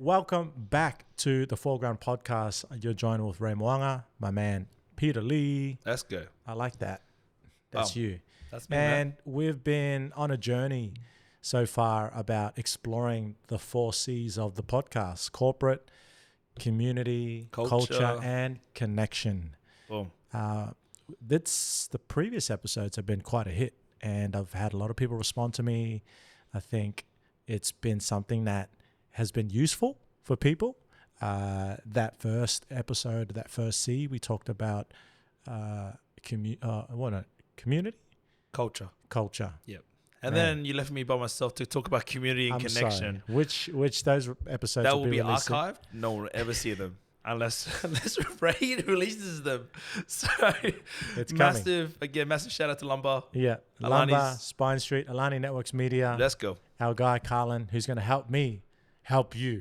Welcome back to the Foreground Podcast. You're joined with Moaga, my man Peter Lee. Let's go. I like that. That's you. That's me, And man. we've been on a journey so far about exploring the 4 C's of the podcast: corporate, community, culture and connection. Boom. The previous episodes have been quite a hit, and I've had a lot of people respond to me. I think it's been something that has been useful for people. That first episode, that first C, we talked about community? Culture. Yep. And then you left me by myself to talk about community and connection. Sorry. Which those episodes That will be released archived. No one will ever see them unless Ray releases them. So It's massive shout out to Lumbr. Yeah. Alani's. Lumbr, Spine Street, Alani Networks Media. Let's go. Our guy Carlin, who's going to help me help you.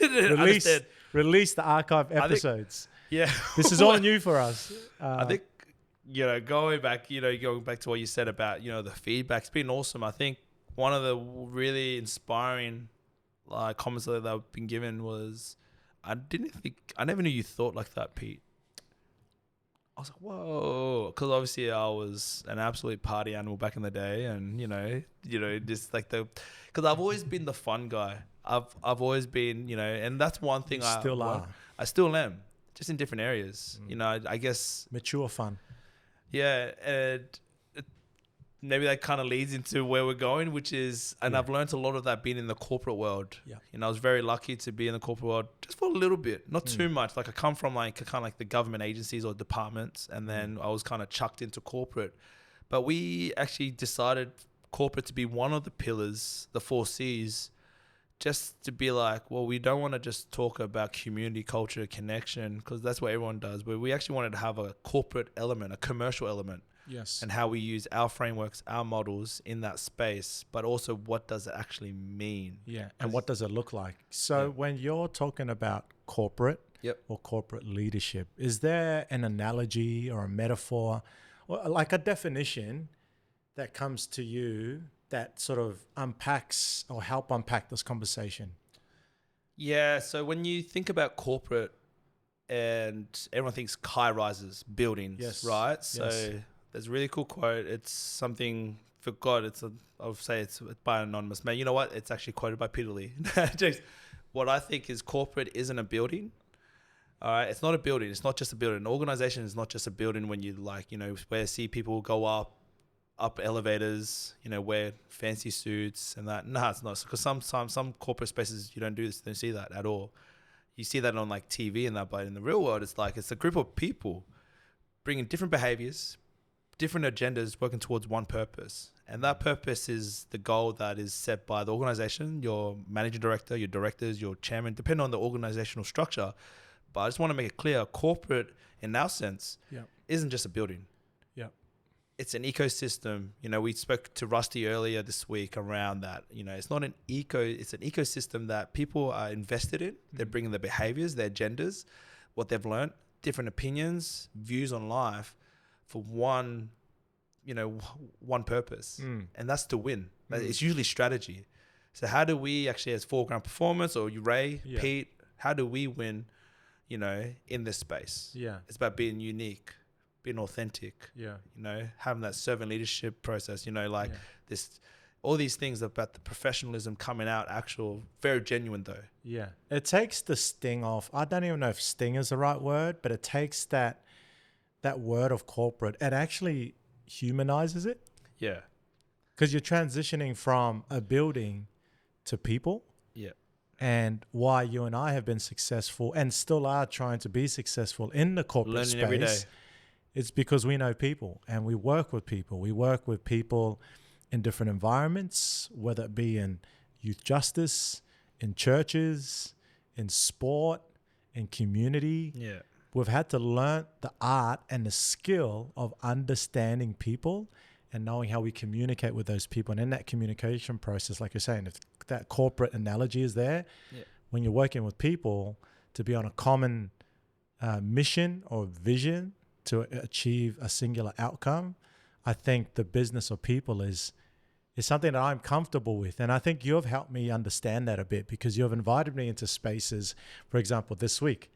Understand. Release the archive episodes. Yeah. This is all new for us. I think, going back to what you said about, the feedback's been awesome. I think one of the really inspiring comments that I've been given was, I never knew you thought like that, Pete. I was like, whoa, because obviously I was an absolute party animal back in the day, and just like because I've always been the fun guy. I've always been, and that's one thing I still am, just in different areas. I guess mature fun. Yeah, and maybe that kind of leads into where we're going, which is, and I've learned a lot of that being in the corporate world. Yeah. I was very lucky to be in the corporate world just for a little bit, not too much. Like I come from kind of like the government agencies or departments, and then I was kind of chucked into corporate. But we actually decided corporate to be one of the pillars, the 4 C's, just to be like, well, we don't want to just talk about community, culture, connection, because that's what everyone does. But we actually wanted to have a corporate element, a commercial element. Yes. And how we use our frameworks, our models in that space, but also what does it actually mean? Yeah. And what does it look like? So when you're talking about corporate or corporate leadership, is there an analogy or a metaphor or like a definition that comes to you that sort of unpacks or help unpack this conversation? Yeah. So when you think about corporate, and everyone thinks high rises, buildings, right? So there's a really cool quote. It's something, I'll say it's by an anonymous man. You know what? It's actually quoted by Peter Lee. What I think is corporate isn't a building. All right. It's not a building. It's not just a building. An organization is not just a building when you where see people go up elevators, wear fancy suits and that. No, it's not. Because some corporate spaces, you don't do this. You don't see that at all. You see that on like TV and that, but in the real world, it's a group of people bringing different behaviors, different agendas, working towards one purpose. And that purpose is the goal that is set by the organization, your managing director, your directors, your chairman, depending on the organizational structure. But I just want to make it clear, corporate in our sense isn't just a building. Yeah. It's an ecosystem. We spoke to Rusty earlier this week around that. It's not it's an ecosystem that people are invested in. They're bringing their behaviors, their agendas, what they've learned, different opinions, views on life for one purpose. And that's to win. It's usually strategy. So how do we actually, as Foreground Performance or you, Ray, Pete, how do we win, in this space? Yeah. It's about being unique, being authentic, having that servant leadership process, this, all these things about the professionalism coming out, very genuine though. Yeah. It takes the sting off. I don't even know if sting is the right word, but it takes that word of corporate and actually humanizes it. Yeah. Because you're transitioning from a building to people. Yeah. And why you and I have been successful and still are trying to be successful in the corporate space. Every day. It's because we know people and we work with people. We work with people in different environments, whether it be in youth justice, in churches, in sport, in community. Yeah. We've had to learn the art and the skill of understanding people and knowing how we communicate with those people. And in that communication process, like you're saying, if that corporate analogy is there, when you're working with people to be on a common mission or vision to achieve a singular outcome, I think the business of people is is something that I'm comfortable with. And I think you've helped me understand that a bit, because you've invited me into spaces. For example, this week,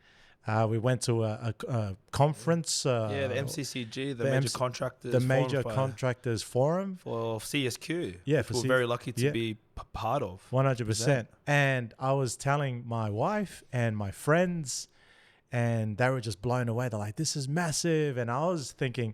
we went to a conference. The MCCG, the Major Contractors Forum. For CSQ. Yeah, we're very lucky to be part of. 100%. And I was telling my wife and my friends, and they were just blown away. They're like, this is massive. And I was thinking,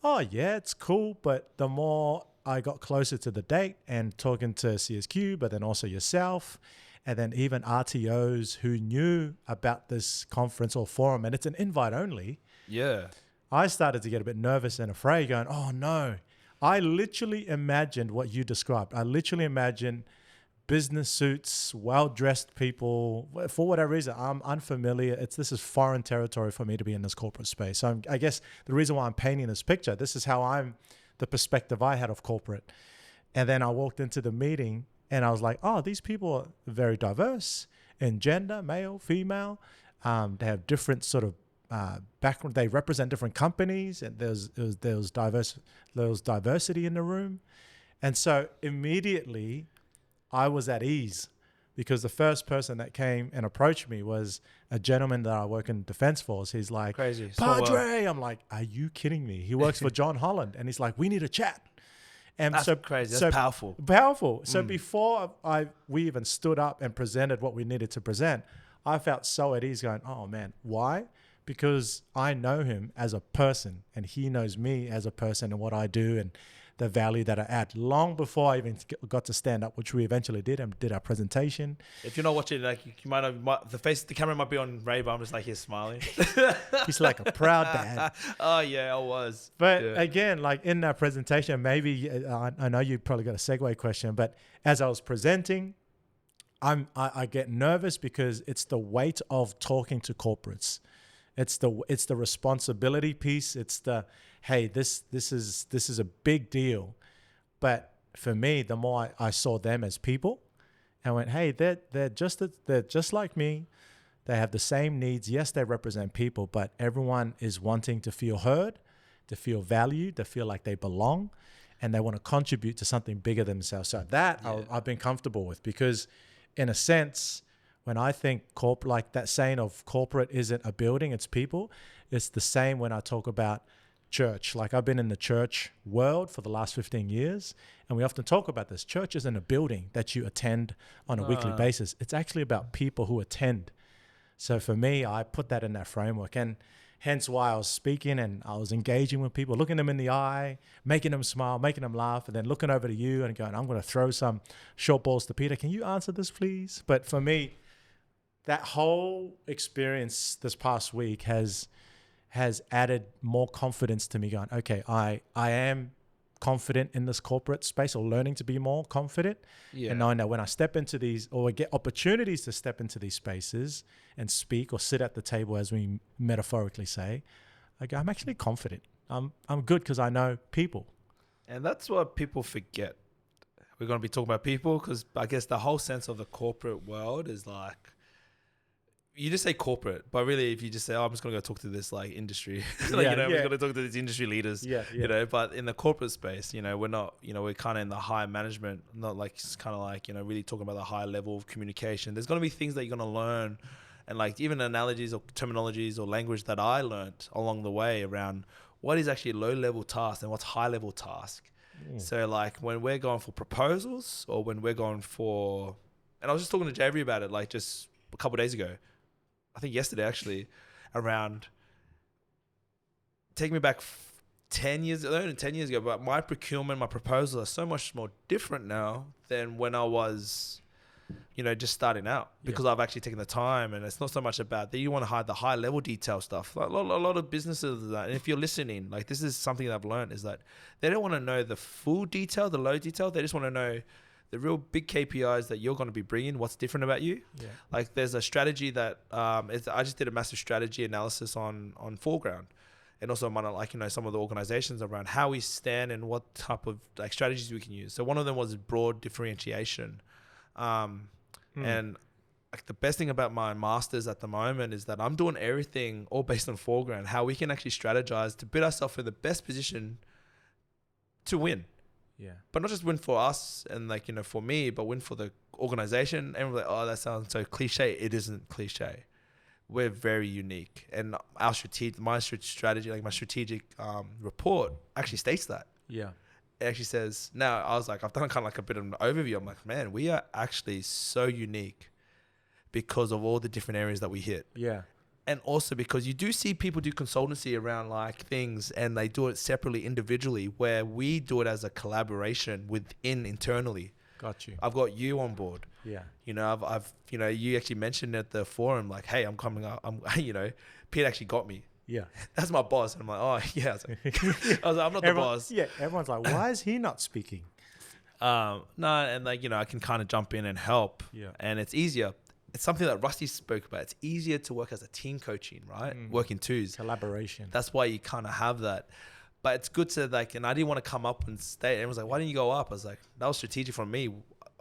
oh, yeah, it's cool. But the more I got closer to the date and talking to CSQ, but then also yourself, and then even RTOs who knew about this conference or forum, and it's an invite only. Yeah. I started to get a bit nervous and afraid, going, oh, no. I literally imagined what you described. I literally imagined business suits, well-dressed people. For whatever reason, I'm unfamiliar. This is foreign territory for me to be in this corporate space. So I guess the reason why I'm painting this picture, this is how the perspective I had of corporate. And then I walked into the meeting and I was like, oh, these people are very diverse in gender, male, female. They have different sort of background. They represent different companies, and there was diversity in the room. And so immediately I was at ease, because the first person that came and approached me was a gentleman that I work in Defense Force. He's like, crazy, Padre. I'm like, are you kidding me? He works for John Holland, and he's like, we need a chat. And that's crazy. That's powerful. Powerful. So before we even stood up and presented what we needed to present, I felt so at ease, going, oh man, why? Because I know him as a person, and he knows me as a person and what I do and the value that I add, long before I even got to stand up, which we eventually did, and did our presentation. If you're not watching, like, you might have, the camera might be on Ray, but I'm just like here smiling. He's like a proud dad. Oh yeah, I was. But again, like in that presentation, maybe I know you probably got a segue question, but as I was presenting, I get nervous because it's the weight of talking to corporates. It's the responsibility piece. It's the, hey, this is a big deal. But for me, the more I saw them as people, and went, hey, they're just like me. They have the same needs. Yes, they represent people, but everyone is wanting to feel heard, to feel valued, to feel like they belong, and they want to contribute to something bigger than themselves. So that I've been comfortable with, because in a sense, when I think like that saying of corporate isn't a building, it's people, it's the same when I talk about church. Like, I've been in the church world for the last 15 years, and we often talk about this. Church isn't a building that you attend on a weekly basis. It's actually about people who attend. So for me, I put that in that framework, and hence why I was speaking and I was engaging with people, looking them in the eye, making them smile, making them laugh, and then looking over to you and going, I'm going to throw some short balls to Peter. Can you answer this, please? But for me, that whole experience this past week has added more confidence to me, going, okay, I am confident in this corporate space, or learning to be more confident. Yeah. And knowing that when I step into these, or get opportunities to step into these spaces and speak or sit at the table, as we metaphorically say, I'm actually confident. I'm good because I know people. And that's what people forget. We're going to be talking about people, because I guess the whole sense of the corporate world is like, you just say corporate, but really, if you just say, oh, I'm just going to go talk to this like industry, we're going to talk to these industry leaders, you know, but in the corporate space, you know, we're not, you know, we're kind of in the high management, not like, it's kind of like, you know, really talking about the high level of communication. There's going to be things that you're going to learn, and like even analogies or terminologies or language that I learned along the way around what is actually low level task and what's high level task. So like when we're going for proposals, or when we're going for, and I was just talking to Javery about it, like just a couple of days ago, I think yesterday actually, around, take me back 10 years ago, but my procurement, my proposals are so much more different now than when I was, you know, just starting out, because I've actually taken the time, and it's not so much about that you want to hide the high level detail stuff. Like a lot of businesses do that. And if you're listening, like, this is something that I've learned, is that they don't want to know the full detail, the low detail. They just want to know the real big KPIs that you're going to be bringing, what's different about you. Yeah. Like there's a strategy that I just did a massive strategy analysis on Foreground, and also on, like, you know, some of the organizations around how we stand and what type of like strategies we can use. So one of them was broad differentiation. And like the best thing about my masters at the moment is that I'm doing everything all based on Foreground, how we can actually strategize to put ourselves in the best position to win. Yeah. But not just win for us and like, you know, for me, but win for the organization. Everyone's like, oh, that sounds so cliche. It isn't cliche. We're very unique. And my strategy, like my strategic report actually states that. Yeah. It actually says, now I was like, I've done kind of like a bit of an overview. I'm like, man, we are actually so unique because of all the different areas that we hit. Yeah. And also because you do see people do consultancy around like things and they do it separately, individually, where we do it as a collaboration within internally. Got you. I've got you on board. Yeah. You know, I've you know, you actually mentioned at the forum, like, hey, I'm coming up. You know, Pete actually got me. Yeah. That's my boss. And I'm like, oh, yeah. I was like, I'm not the boss. Yeah. Everyone's like, why is he not speaking? No, and like, you know, I can kind of jump in and help. Yeah. And it's easier. It's something that Rusty spoke about. It's easier to work as a team coaching, right? Work in twos. Collaboration. That's why you kind of have that. But it's good to like, and I didn't want to come up and stay. Everyone's like, why didn't you go up? I was like, that was strategic from me.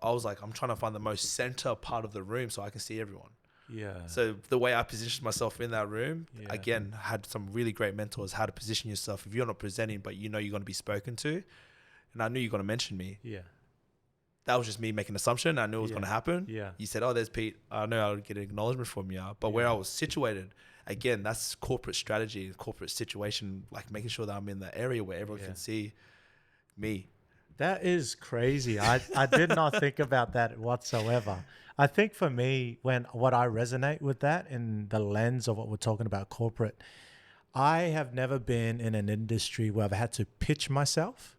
I was like, I'm trying to find the most center part of the room so I can see everyone. Yeah. So the way I positioned myself in that room, again, had some really great mentors, how to position yourself. If you're not presenting, but you know you're going to be spoken to, and I knew you're going to mention me. Yeah. That was just me making an assumption. I knew it was going to happen. Yeah. You said, oh, there's Pete. I know I would get an acknowledgement from you. But where I was situated, again, that's corporate strategy, corporate situation, like making sure that I'm in the area where everyone can see me. That is crazy. I did not think about that whatsoever. I think for me, what I resonate with that in the lens of what we're talking about corporate, I have never been in an industry where I've had to pitch myself.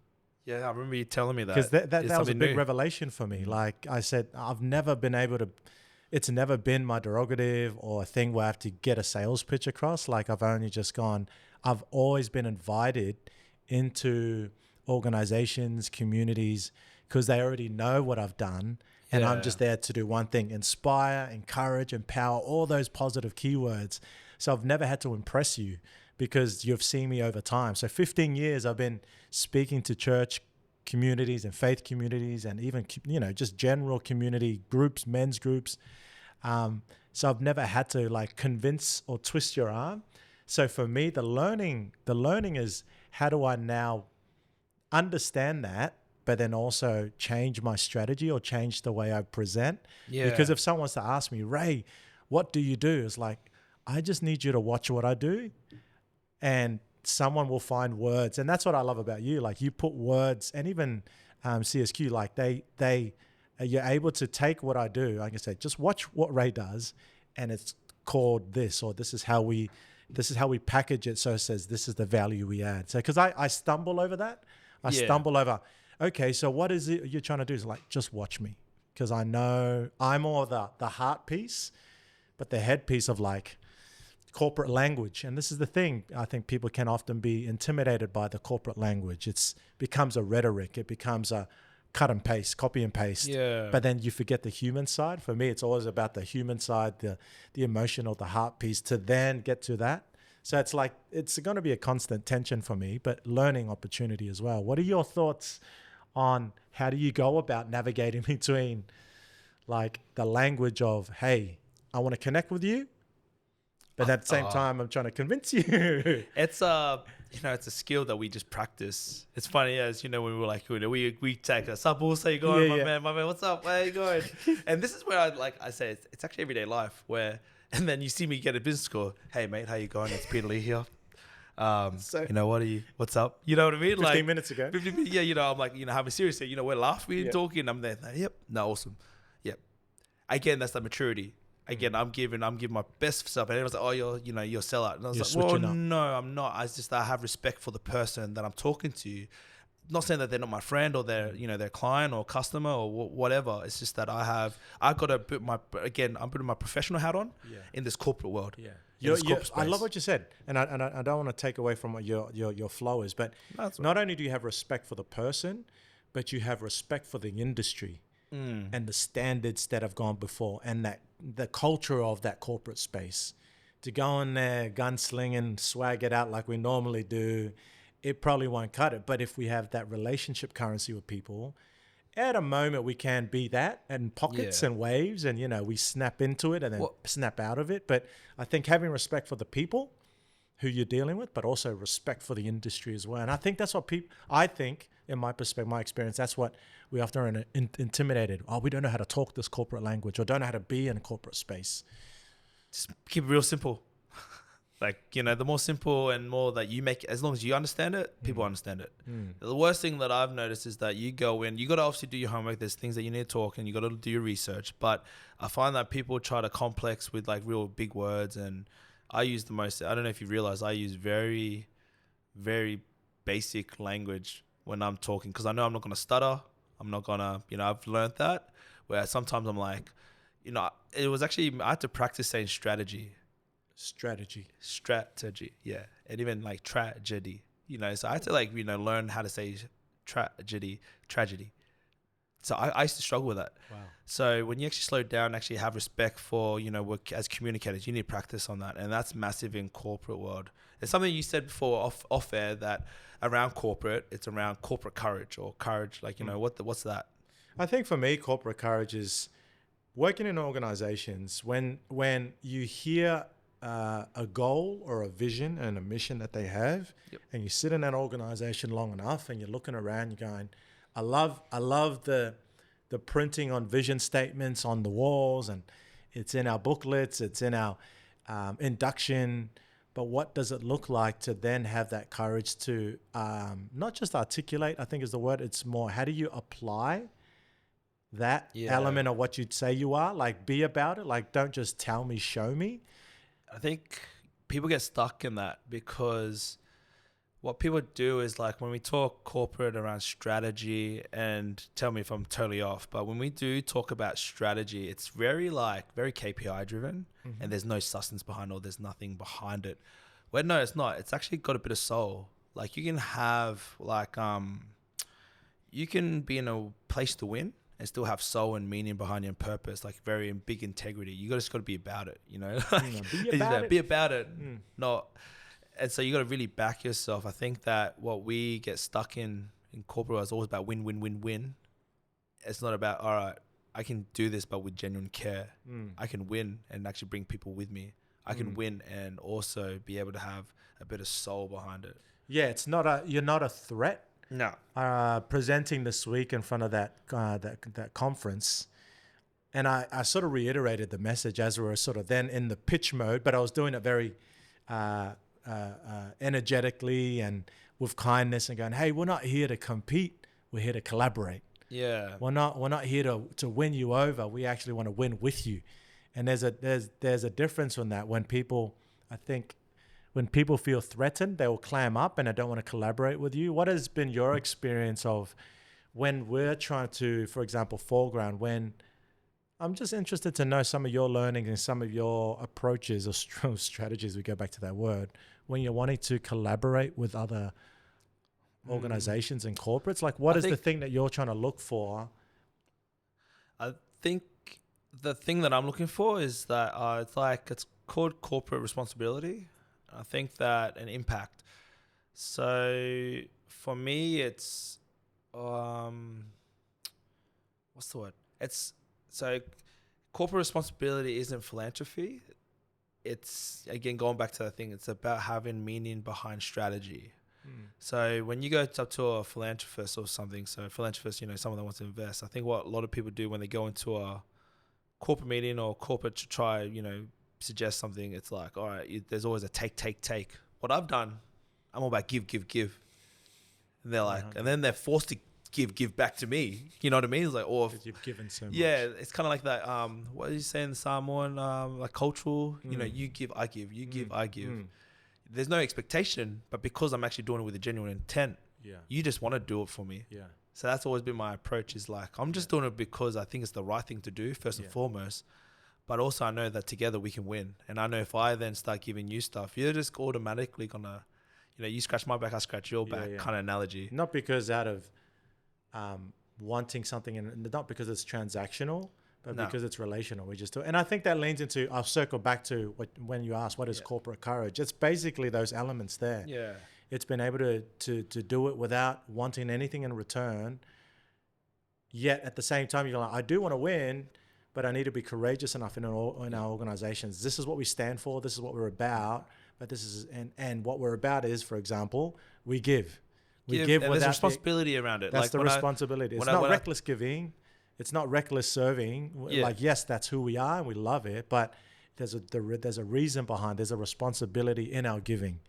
Yeah, I remember you telling me that. Because that was a big revelation for me. Like I said, I've never been able to, it's never been my derogative or a thing where I have to get a sales pitch across. Like I've only just I've always been invited into organizations, communities, because they already know what I've done. And I'm just there to do one thing: inspire, encourage, empower, all those positive keywords. So I've never had to impress you because you've seen me over time. So 15 years I've been speaking to church communities and faith communities and even, you know, just general community groups, men's groups. So I've never had to like convince or twist your arm. So for me, the learning is, how do I now understand that, but then also change my strategy or change the way I present? Yeah. Because if someone wants to ask me, Ray, what do you do? It's like, I just need you to watch what I do, and someone will find words. And that's what I love about you. Like you put words, and even CSQ, like you're able to take what I do. Like I said, just watch what Ray does, and it's called this, or this is how we package it. So it says, this is the value we add. So, cause I stumble over that. I stumble over, okay, so what is it you're trying to do? Is like, just watch me. Cause I know I'm more the heart piece, but the head piece of like corporate language. And this is the thing. I think people can often be intimidated by the corporate language. It becomes a rhetoric. It becomes a cut and paste, copy and paste. Yeah. But then you forget the human side. For me, it's always about the human side, the emotional, the heart piece, to then get to that. So it's like, it's going to be a constant tension for me, but learning opportunity as well. What are your thoughts on how do you go about navigating between like the language of, hey, I want to connect with you, but at the same time, I'm trying to convince you. It's it's a skill that we just practice. It's funny, as you know, when we were like, we take a supple, say, you going, my man, what's up? Where are you going? And this is where I say, it's actually everyday life where, and then you see me get a business call. Hey mate, how you going? It's Peter Lee here. What's up? You know what I mean? 15 minutes ago. 15 minutes, I'm like, having serious, we're laughing, talking. I'm there. Yep. No, awesome. Yep. Again, that's the maturity. Again, I'm giving my best stuff, and everyone's like, "Oh, you're a sellout." And I was like, "Well, no, I'm not. I have respect for the person that I'm talking to. Not saying that they're not my friend or they're their client or customer or whatever. It's just that I've got to put I'm putting my professional hat on in this corporate world. Yeah, I love what you said, and I don't want to take away from what your flow is, but not only do you have respect for the person, but you have respect for the industry and the standards that have gone before, and that the culture of that corporate space. To go in there, gunslinging, swag it out like we normally do, it probably won't cut it. But if we have that relationship currency with people, at a moment we can be that, and pockets and waves, and we snap into it and then snap out of it. But I think having respect for the people, who you're dealing with, but also respect for the industry as well. And I think that's what I think, in my perspective, my experience, that's what we often are intimidated. Oh, we don't know how to talk this corporate language, or don't know how to be in a corporate space. Just keep it real simple. Like, the more simple and more that you make it, as long as you understand it, people understand it. The worst thing that I've noticed is that you go in, you got to obviously do your homework. There's things that you need to talk and you got to do your research. But I find that people try to complex with like real big words. And I use I don't know if you realize, I use very, very basic language when I'm talking, because I know I'm not going to stutter. I'm not going to, I've learned that, where sometimes I'm like, it was actually, I had to practice saying strategy, yeah, and even like tragedy, so I had to like learn how to say tragedy. So I used to struggle with that. Wow. So when you actually slow down, actually have respect for work as communicators, you need practice on that, and that's massive in corporate world. It's something you said before off air, that around corporate, it's around corporate courage, or courage, like what's that? I think for me, corporate courage is working in organizations when you hear a goal or a vision and a mission that they have, and you sit in that organization long enough and you're looking around, you're going, I love the printing on vision statements on the walls, and it's in our booklets, it's in our induction, but what does it look like to then have that courage to not just articulate, I think is the word, it's more, how do you apply that element of what you'd say you are, like be about it, like don't just tell me, show me. I think people get stuck in that, because what people do is, like, when we talk corporate around strategy, and tell me if I'm totally off, but when we do talk about strategy, it's very KPI driven, and there's no substance behind, or there's nothing behind it. Well, no, it's not. It's actually got a bit of soul. Like, you can have you can be in a place to win and still have soul and meaning behind you and purpose, like very big integrity. You just got to be about it, Be about it. Not, and so you got to really back yourself. I think that what we get stuck in corporate is always about win, win, win, win. It's not about, all right, I can do this, but with genuine care. I can win and actually bring people with me. I can win and also be able to have a bit of soul behind it. Yeah, it's not you're not a threat. No. Presenting this week in front of that conference, and I sort of reiterated the message as we were sort of then in the pitch mode, but I was doing it very energetically and with kindness, and going, hey, we're not here to compete, we're here to collaborate. Yeah. We're not here to win you over. We actually want to win with you. And there's a difference in that. When people feel threatened, they will clam up and they don't want to collaborate with you. What has been your experience of when we're trying to, for example, Foreground, when I'm just interested to know some of your learning and some of your approaches or strategies, we go back to that word, when you're wanting to collaborate with other organizations and corporates, like what is the thing that you're trying to look for? I think the thing that I'm looking for is that it's called corporate responsibility. I think that an impact. So for me, it's what's the word? So corporate responsibility isn't philanthropy. It's, again, going back to that thing, it's about having meaning behind strategy. So when you go up to a philanthropist or something, so a philanthropist, someone that wants to invest, I think what a lot of people do when they go into a corporate meeting or corporate to try, suggest something, it's like, all right, there's always a take. What I've done, I'm all about give. And they're like, and then they're forced to give back to me. You know what I mean? It's like, or you've given so much. Yeah, it's kind of like that. What did you say in Samoan? Like cultural. You give, I give. You give, I give. There's no expectation, but because I'm actually doing it with a genuine intent, you just want to do it for me. Yeah. So that's always been my approach. Is like, I'm just doing it because I think it's the right thing to do first and foremost. But also I know that together we can win. And I know if I then start giving you stuff, you're just automatically gonna, you scratch my back, I scratch your back kind of analogy. Not because out of wanting something, and not because it's transactional, but because it's relational. We just do it. And I think that leans into, I'll circle back to when you asked, what is corporate courage? It's basically those elements there. Yeah. It's been able to do it without wanting anything in return. Yet at the same time, you're like, I do want to win, but I need to be courageous enough in our organizations. This is what we stand for. This is what we're about. but this is, and what we're about is, for example, we give. We give without there's responsibility around it. That's like the responsibility. It's not reckless giving. It's not reckless serving. Yeah. Like, yes, that's who we are and we love it, but there's a reason behind. There's a responsibility in our giving.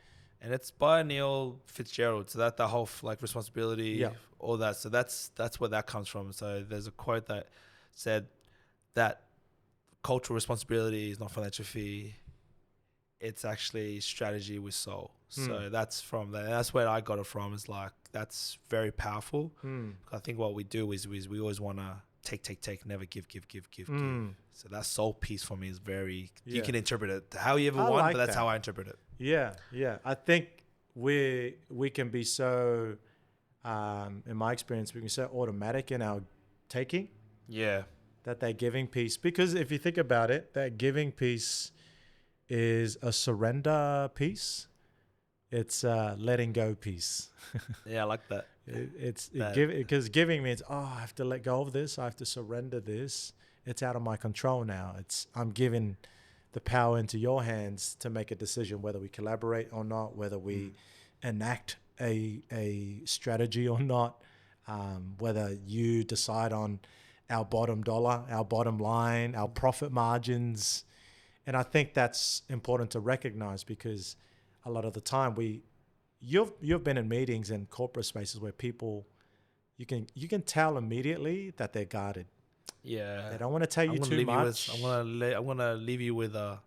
And it's by Neil Fitzgerald. So that the whole like responsibility, all that. So that's where that comes from. So there's a quote that said that cultural responsibility is not financial fee. It's actually strategy with soul. So that's from that. That's where I got it from. Is like, that's very powerful. I think what we do is we always want to take, never give. So that soul piece for me is very, you can interpret it how you ever want, like, but that's how I interpret it. Yeah. I think we can be so, in my experience, we can be so automatic in our taking. Yeah. That giving piece, because if you think about it, that giving piece is a surrender piece. It's a letting go piece. Yeah, I like that. Because giving means, I have to let go of this. I have to surrender this. It's out of my control now. I'm giving the power into your hands to make a decision whether we collaborate or not, whether we enact a strategy or not, whether you decide on our bottom dollar, our bottom line, our profit margins. And I think that's important to recognize, because a lot of the time you've been in meetings in corporate spaces where people, you can tell immediately that they're guarded. Yeah. They don't want to tell you too much. I'm gonna leave you with a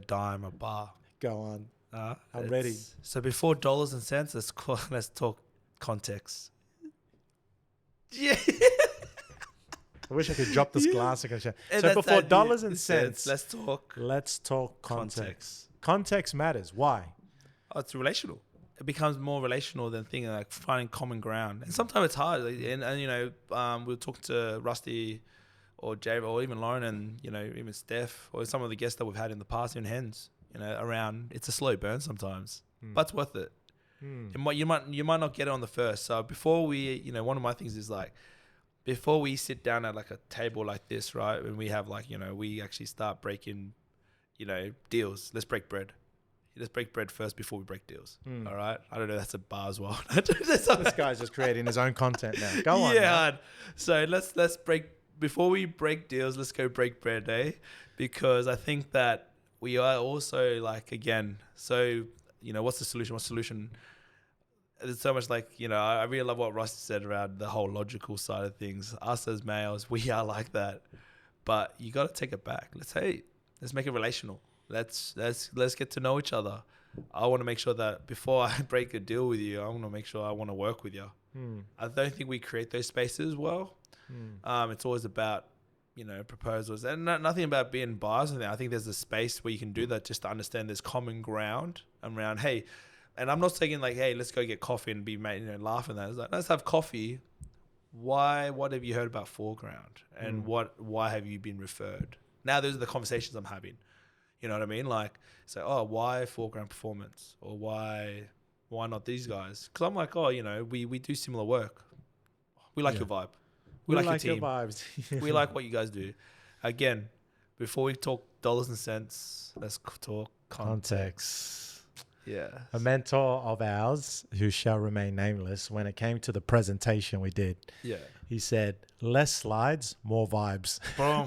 dime, a bar. Go on. I'm ready. So before dollars and cents, let's talk context. Yeah. I wish I could drop this glass. So before dollars and cents, let's talk context. Context matters. Why? Oh, it's relational. It becomes more relational than thinking, like finding common ground. And sometimes it's hard. And you know, we'll talk to Rusty or Jay or even Lauren and, you know, even Steph or some of the guests that we've had in the past, even Hens, you know, around. It's a slow burn sometimes, but it's worth it. You might not get it on the first. So before we, you know, one of my things is like, before we sit down at like a table like this, right, and we have like, you know, we actually start breaking, you know, deals. Let's break bread. Let's break bread first before we break deals. All right. I don't know. That's a bar as well. This guy's just creating his own content now. Go on. Yeah. So let's break, before we break deals, let's go break bread, eh? Because I think that we are also like, again, so, you know, what's the solution? There's so much, like, you know, I really love what Ross said around the whole logical side of things. Us as males, we are like that, but you got to take it back. Let's make it relational. Let's get to know each other. I want to make sure that before I break a deal with you, I want to make sure I want to work with you. I don't think we create those spaces well. It's always about, you know, proposals and nothing about being biased. I think there's a space where you can do that just to understand there's common ground around, hey, and I'm not saying like, hey, let's go get coffee and be, you know, laughing at that. It's like, let's have coffee. Why? What have you heard about Foreground? And why have you been referred? Now those are the conversations I'm having. You know what I mean? Like, say, oh, why Foreground Performance? Or why not these guys? Because I'm like, oh, you know, we do similar work. We like your vibe. We like your team. Vibes. We like what you guys do. Again, before we talk dollars and cents, let's talk context. Yeah. A mentor of ours, who shall remain nameless, when it came to the presentation we did, he said, less slides, more vibes. Boom.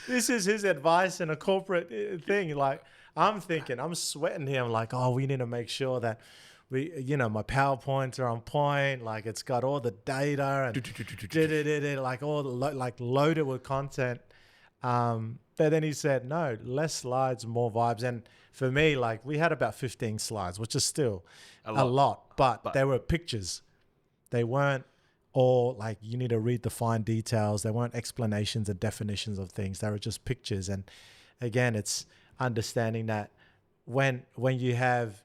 This is his advice in a corporate thing. Like, I'm sweating here. I'm like, oh, we need to make sure that we, you know, my PowerPoints are on point. Like, it's got all the data and like all like loaded with content. But then he said, no, less slides, more vibes. And for me, like, we had about 15 slides, which is still a lot, but they were pictures. They weren't all like, you need to read the fine details. They weren't explanations and definitions of things. They were just pictures. And again, it's understanding that when you have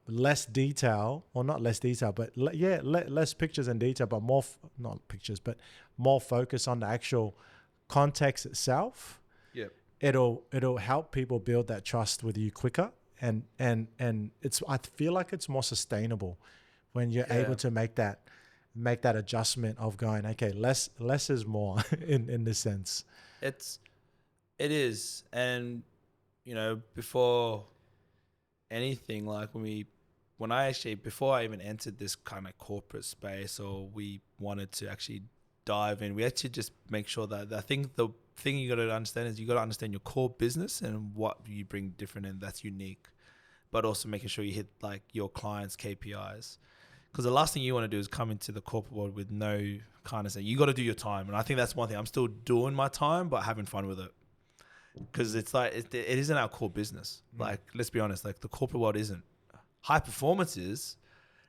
less detail, or not less detail, but less pictures and detail, but not pictures, but more focus on the actual context itself. It'll help people build that trust with you quicker, and it's, I feel like it's more sustainable when you're able to make that adjustment of going, okay, less is more in this sense. It's It is. And, before anything, like before I even entered this kind of corporate space, or we wanted to actually dive in, we actually just make sure that I think the thing you got to understand is you got to understand your core business and what you bring different and that's unique, but also making sure you hit like your clients' KPIs. Because the last thing you want to do is come into the corporate world with no kind of say, you got to do your time. And I think that's one thing. I'm still doing my time, but having fun with it. Because it's like, it isn't our core business. Like, let's be honest, like the corporate world isn't. High performance is,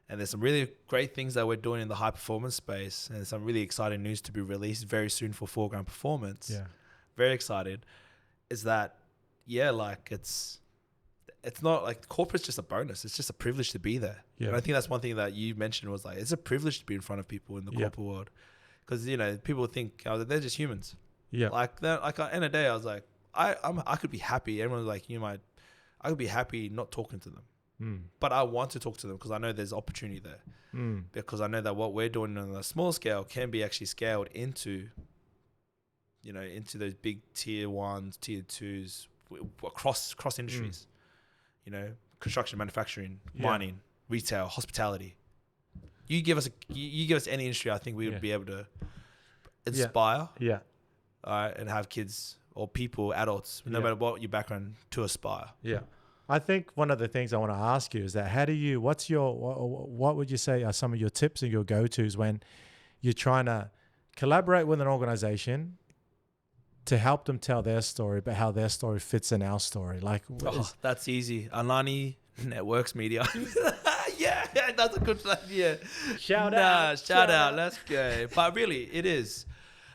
and there's some really great things that we're doing in the high performance space, and some really exciting news to be released very soon for Foreground Performance. Yeah. Very excited. Is that, like it's not like corporate's just a bonus. It's just a privilege to be there. Yeah. And I think that's one thing that you mentioned was like, it's a privilege to be in front of people in the corporate world. Because, people think they're just humans. Yeah. Like at the end of the day, I was like, I could be happy. Everyone's like, I could be happy not talking to them. But I want to talk to them because I know there's opportunity there. Because I know that what we're doing on a small scale can be actually scaled into, into those big tier 1s, tier 2s across industries. Construction, manufacturing, mining, retail, hospitality. You give us any industry, I think we would be able to inspire. Yeah. And have kids or people, adults, no matter what your background, to aspire. Yeah. I think one of the things I want to ask you is that what would you say are some of your tips and your go-tos when you're trying to collaborate with an organization to help them tell their story, but how their story fits in our story? Like, that's easy. Alani Networks Media. yeah, that's a good idea. Shout out. Let's go. But really, it is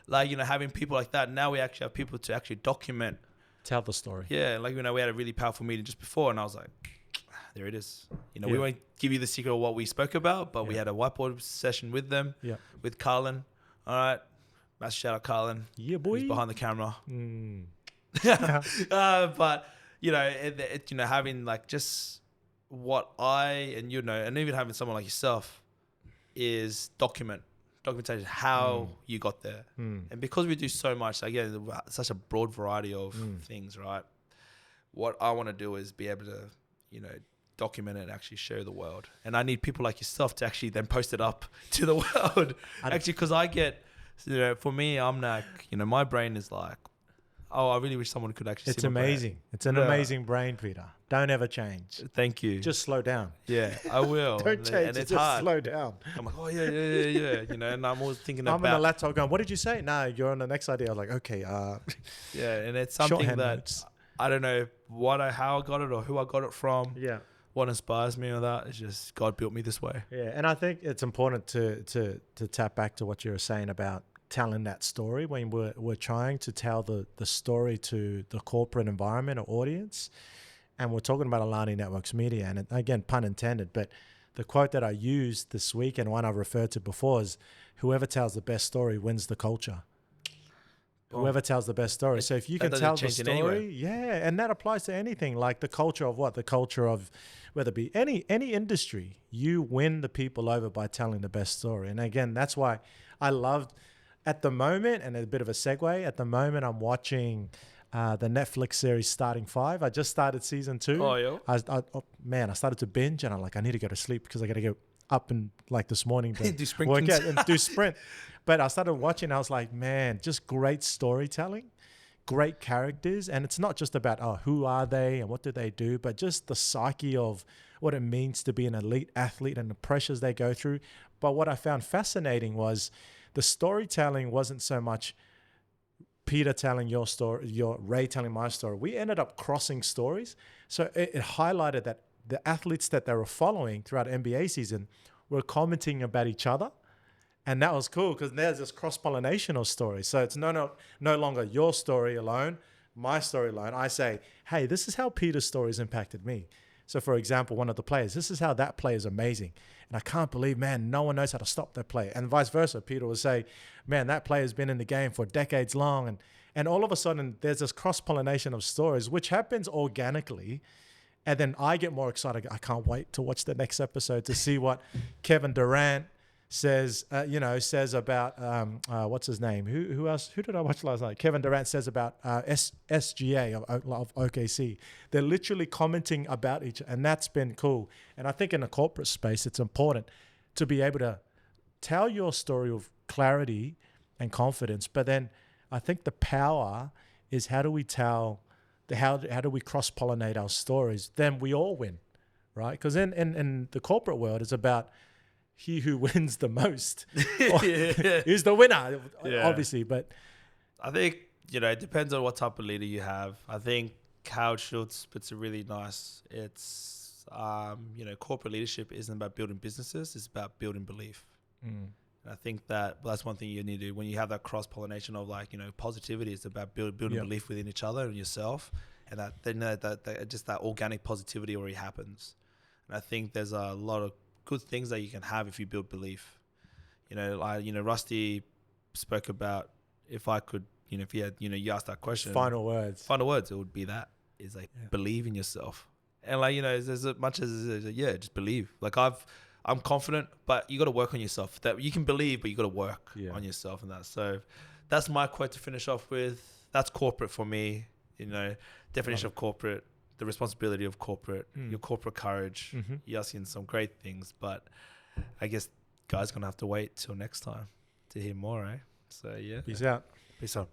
like, having people like that. Now we actually have people to actually document. Tell the story. Yeah, like, we had a really powerful meeting just before, and I was like, there it is. We won't give you the secret of what we spoke about, but we had a whiteboard session with them, with Carlin. All right. Massive shout out, Carlin. Yeah, boy. He's behind the camera. But, having like just what and even having someone like yourself is documentation, how you got there. And because we do so much, again, such a broad variety of things, right? What I want to do is be able to, document it and actually show the world. And I need people like yourself to actually then post it up to the world. Actually, because I get, for me, I'm like, my brain is like, oh, I really wish someone could actually see It's amazing. It's an amazing brain, Peter. Don't ever change. Thank you. Just slow down. Yeah, I will. Don't change. And it's just hard. Slow down. I'm like, oh, yeah. And I'm always thinking about... I'm on the laptop going, what did you say? No, you're on the next idea. I was like, okay. Yeah, and it's something that notes. I don't know how I got it or who I got it from. Yeah. What inspires me or that is just God built me this way. Yeah, and I think it's important to tap back to what you were saying about telling that story when we're trying to tell the story to the corporate environment or audience. And we're talking about Alani Networks Media, and again, pun intended, but the quote that I used this week and one I've referred to before is, whoever tells the best story wins the culture. Whoever tells the best story. So if you can tell the story, and that applies to anything, like the culture of what? The culture of, whether it be any industry, you win the people over by telling the best story. And again, that's why I loved, at the moment, and a bit of a segue, at the moment I'm watching the Netflix series Starting 5. I just started season 2. Oh, yeah. I started to binge, and I'm like, I need to go to sleep because I got to go up and like this morning to do sprint work out and do sprint. But I started watching, I was like, man, just great storytelling, great characters. And it's not just about, who are they and what do they do, but just the psyche of what it means to be an elite athlete and the pressures they go through. But what I found fascinating was the storytelling wasn't so much Peter telling your story, Ray telling my story. We ended up crossing stories. So it highlighted that the athletes that they were following throughout NBA season were commenting about each other. And that was cool because there's this cross-pollination of stories. So it's no longer your story alone, my story alone. I say, hey, this is how Peter's stories impacted me. So for example, one of the players, this is how that player is amazing. And I can't believe, man, no one knows how to stop that player. And vice versa. Peter will say, man, that player's been in the game for decades long. And all of a sudden there's this cross-pollination of stories, which happens organically. And then I get more excited. I can't wait to watch the next episode to see what Kevin Durant, says about what's his name? Who else? Who did I watch last night? Kevin Durant says about SGA of OKC. They're literally commenting about each, and that's been cool. And I think in the corporate space, it's important to be able to tell your story with clarity and confidence. But then I think the power is how do we cross-pollinate our stories? Then we all win, right? Because in the corporate world, it's about he who wins the most is the winner, obviously. But I think, it depends on what type of leader you have. I think Howard Schultz puts it really nice. It's, corporate leadership isn't about building businesses. It's about building belief. And I think that's one thing you need to do when you have that cross-pollination of positivity. It's about building belief within each other and yourself. And that just that organic positivity already happens. And I think there's a lot of good things that you can have if you build belief. Rusty spoke about if I could, if he had, you asked that question. Final words, it would be that is believe in yourself. And as much as just believe. I'm confident, but you got to work on yourself. That you can believe, but you got to work on yourself and that. So that's my quote to finish off with. That's corporate for me. Definition of corporate, the responsibility of corporate, your corporate courage. You're asking some great things, but I guess guys gonna have to wait till next time to hear more, eh? So yeah. Peace out. Peace out.